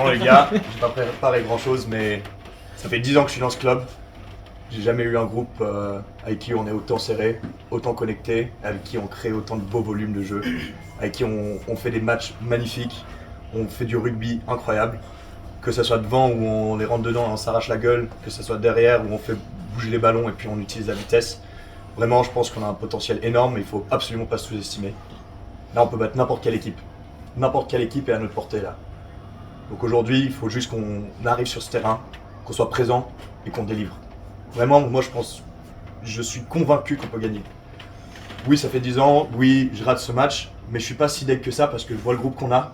Non les gars, j'ai pas préparé grand chose, mais ça fait 10 ans que je suis dans ce club. J'ai jamais eu un groupe avec qui on est autant serré, autant connecté, avec qui on crée autant de beaux volumes de jeu, avec qui on fait des matchs magnifiques, on fait du rugby incroyable. Que ce soit devant où on les rentre dedans et on s'arrache la gueule, que ce soit derrière où on fait bouger les ballons et puis on utilise la vitesse. Vraiment, je pense qu'on a un potentiel énorme et il faut absolument pas se sous-estimer. Là, on peut battre n'importe quelle équipe. N'importe quelle équipe est à notre portée là. Donc aujourd'hui, il faut juste qu'on arrive sur ce terrain, qu'on soit présent et qu'on délivre. Vraiment, moi je suis convaincu qu'on peut gagner. Oui, ça fait 10 ans, oui, je rate ce match, mais je suis pas si deg que ça parce que je vois le groupe qu'on a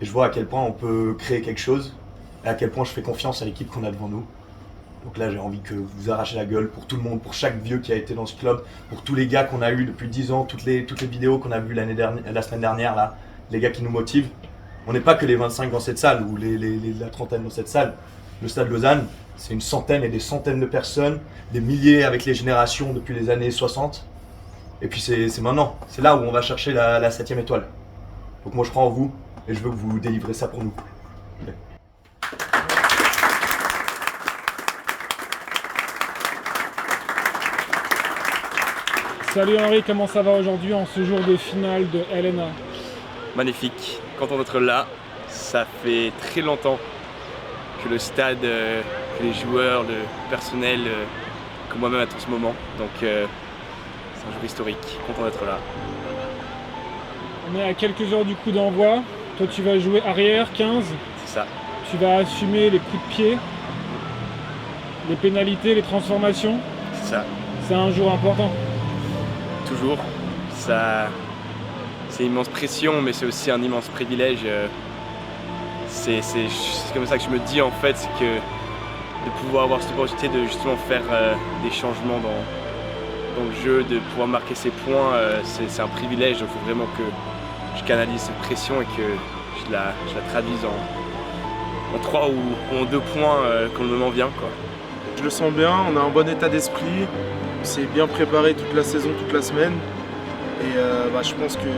et je vois à quel point on peut créer quelque chose et à quel point je fais confiance à l'équipe qu'on a devant nous. Donc là, j'ai envie que vous arrachez la gueule pour tout le monde, pour chaque vieux qui a été dans ce club, pour tous les gars qu'on a eu depuis 10 ans, toutes les vidéos qu'on a vues la semaine dernière, là, les gars qui nous motivent. On n'est pas que les 25 dans cette salle ou la trentaine dans cette salle. Le Stade Lausanne, c'est une centaine et des centaines de personnes, des milliers avec les générations depuis les années 60. Et puis c'est maintenant, c'est là où on va chercher la 7e étoile. Donc moi je crois en vous et je veux que vous délivrez ça pour nous. Okay. Salut Henri, comment ça va aujourd'hui en ce jour de finale de LNA? Magnifique, content d'être là. Ça fait très longtemps que le stade, que les joueurs, le personnel, que moi-même attend ce moment. Donc c'est un jour historique, content d'être là. On est à quelques heures du coup d'envoi. Toi tu vas jouer arrière, 15. C'est ça. Tu vas assumer les coups de pied, les pénalités, les transformations. C'est ça. C'est un jour important. Toujours. Ça, c'est une immense pression, mais c'est aussi un immense privilège. C'est comme ça que je me dis en fait, c'est que de pouvoir avoir cette opportunité de justement faire des changements dans le jeu, de pouvoir marquer ses points, c'est un privilège. Donc il faut vraiment que je canalise cette pression et que je la traduise en 3 ou en 2 points quand le moment vient, quoi. Je le sens bien, on a un bon état d'esprit, on s'est bien préparé toute la saison, toute la semaine. Et je pense que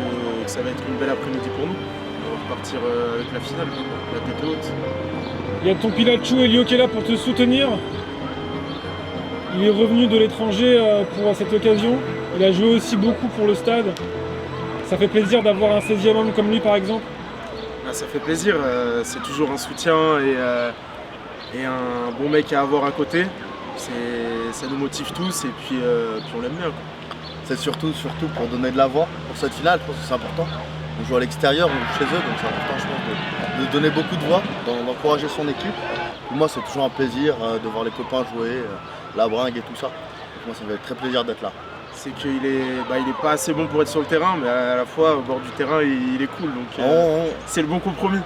ça va être une belle après-midi pour nous. On va repartir avec la finale, la tête haute. Il y a ton pilote Elio qui est là pour te soutenir. Il est revenu de l'étranger pour cette occasion. Il a joué aussi beaucoup pour le stade. Ça fait plaisir d'avoir un 16e homme comme lui par exemple. Ça fait plaisir, c'est toujours un soutien et un bon mec à avoir à côté. Ça nous motive tous et puis on l'aime bien. C'est surtout pour donner de la voix pour cette finale, je pense que c'est important. On joue à l'extérieur, on joue chez eux, donc c'est important je pense de donner beaucoup de voix, d'encourager son équipe. Pour moi c'est toujours un plaisir de voir les copains jouer, la bringue et tout ça. Donc, moi ça me fait très plaisir d'être là. C'est qu'il est pas assez bon pour être sur le terrain, mais à la fois au bord du terrain il est cool, donc c'est le bon compromis.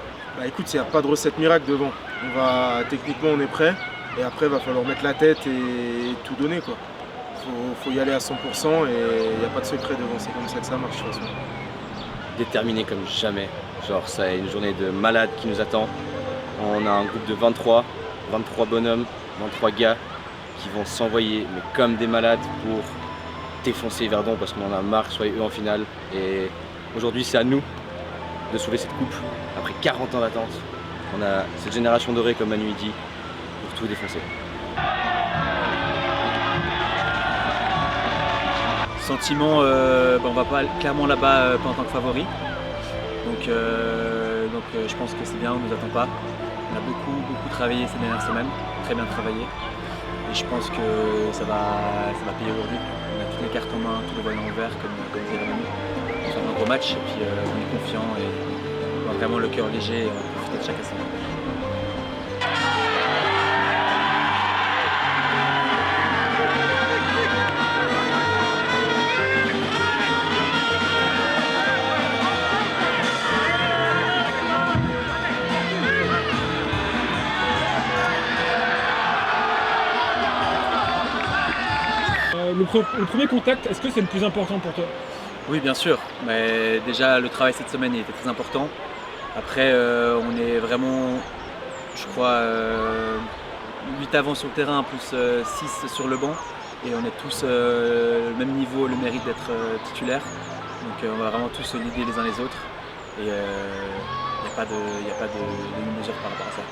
Écoute, il n'y a pas de recette miracle devant. Techniquement on est prêt, et après il va falloir mettre la tête et tout donner, quoi. Faut y aller à 100% et il n'y a pas de secret devant, c'est comme ça que ça marche de toute façon. Déterminé comme jamais, genre ça est une journée de malade qui nous attend. On a un groupe de 23 bonhommes, 23 gars qui vont s'envoyer mais comme des malades pour défoncer Verdon parce qu'on en a marre que ce soit eux en finale. Et aujourd'hui c'est à nous de sauver cette coupe après 40 ans d'attente. On a cette génération dorée comme Manu dit pour tout défoncer. Sentiment, on va pas clairement là-bas pas en tant que favori. Donc je pense que c'est bien, on ne nous attend pas. On a beaucoup travaillé ces dernières semaines, très bien travaillé. Et je pense que ça va payer aujourd'hui. On a toutes les cartes en main, tous les voyants ouverts comme disait Manu. On va faire un gros match et puis on est confiant et on a vraiment le cœur léger et on va profiter de chaque instant. Le premier contact, est-ce que c'est le plus important pour toi? Oui, bien sûr, mais déjà le travail cette semaine il était très important. Après, on est vraiment, je crois, 8 avant sur le terrain, plus 6 sur le banc. Et on est tous au même niveau, le mérite d'être titulaire. Donc on va vraiment tous se l'aider les uns les autres. Et Il n'y a pas de demi-mesure par rapport à ça.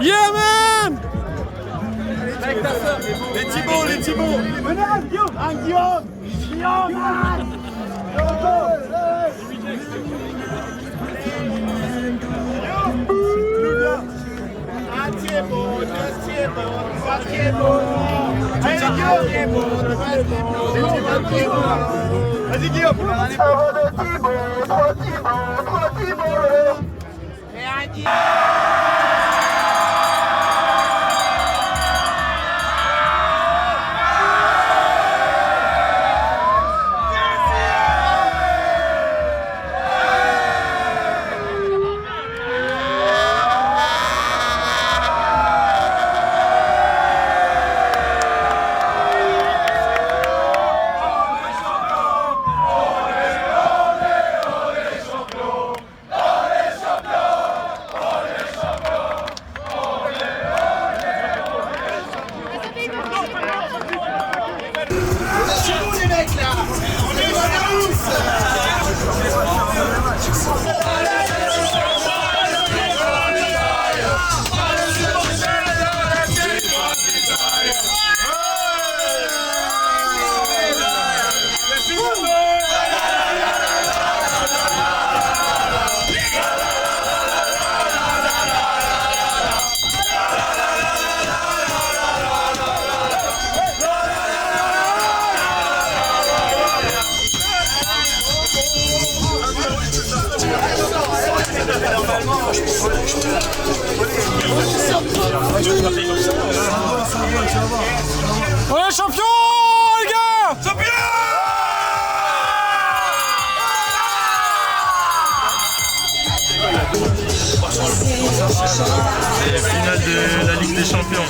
Yeah man! Les Thibaut, les Thibaut! Venez, Guillaume! Guillaume! Un Thibaut, deux Thibaut, trois Thibaut! Allez, Guillaume! Vas-y, Guillaume! Un Thibaut, trois Thibaut, trois Thibaut! Et un Guillaume! Champion! On est champion, les gars! Champion! C'est la finale de la Ligue des Champions.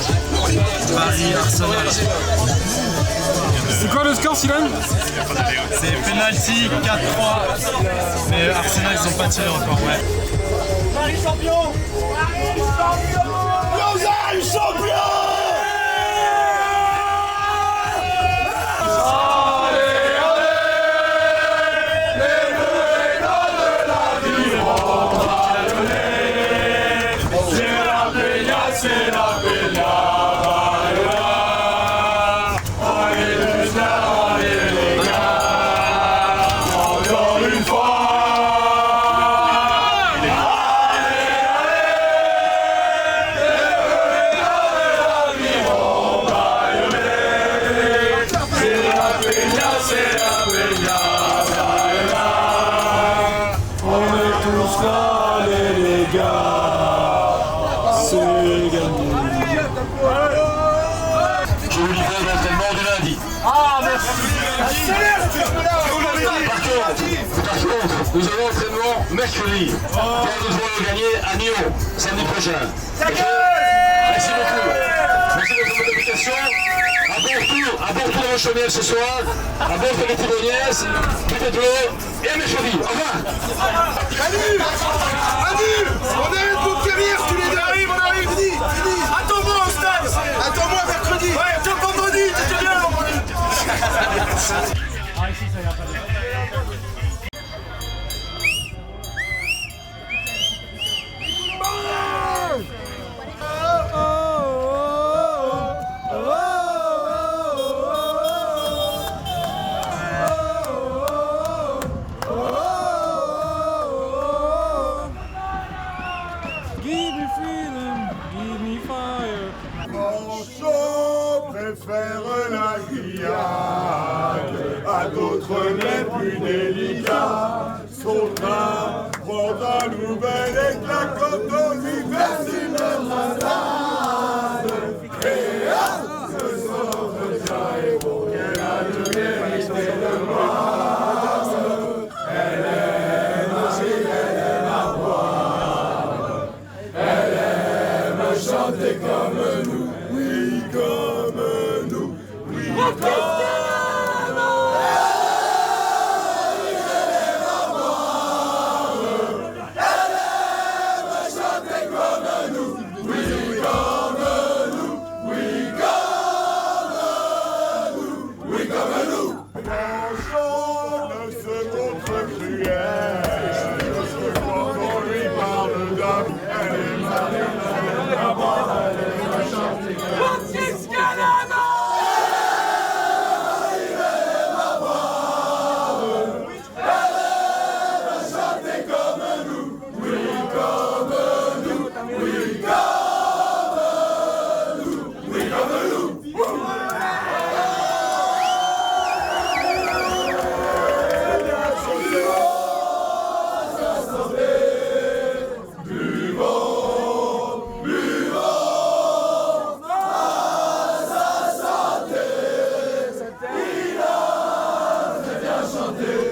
Paris-Arsenal. C'est quoi le score, Silan? C'est penalty 4-3. Mais Arsenal, ils ont pas tiré encore, ouais. Paris champion! Paris champion! Lausanne champion! Je vous livre l'entraînement du lundi. Ah merci! Par contre, nous avons entraînement mercredi. Car nous devons le gagner à Nyon, samedi prochain. Merci beaucoup. Merci de votre invitation. À Bordeaux dans le Chaumiel ce soir, à Bordeaux les Thiboniaises, peut-être l'eau et à mercredi. Au revoir. Salut! On arrête notre carrière, tu les arrives, on arrive, fini! Attends-moi au stade! Attends-moi mercredi! Ouais, attends vendredi, t'étais bien vendredi! Give me freedom, give me fire. Manchot préfère la grillade, à d'autres n'est plus délicat. Son train prend un nouvel éclat comme nos universités malades. Créa se sauve bien et bon qu'elle a le mérite de voir. Elle aime rire, elle aime à boire. Elle aime chanter comme nous, oui comme nous, oui comme nous. Chanter.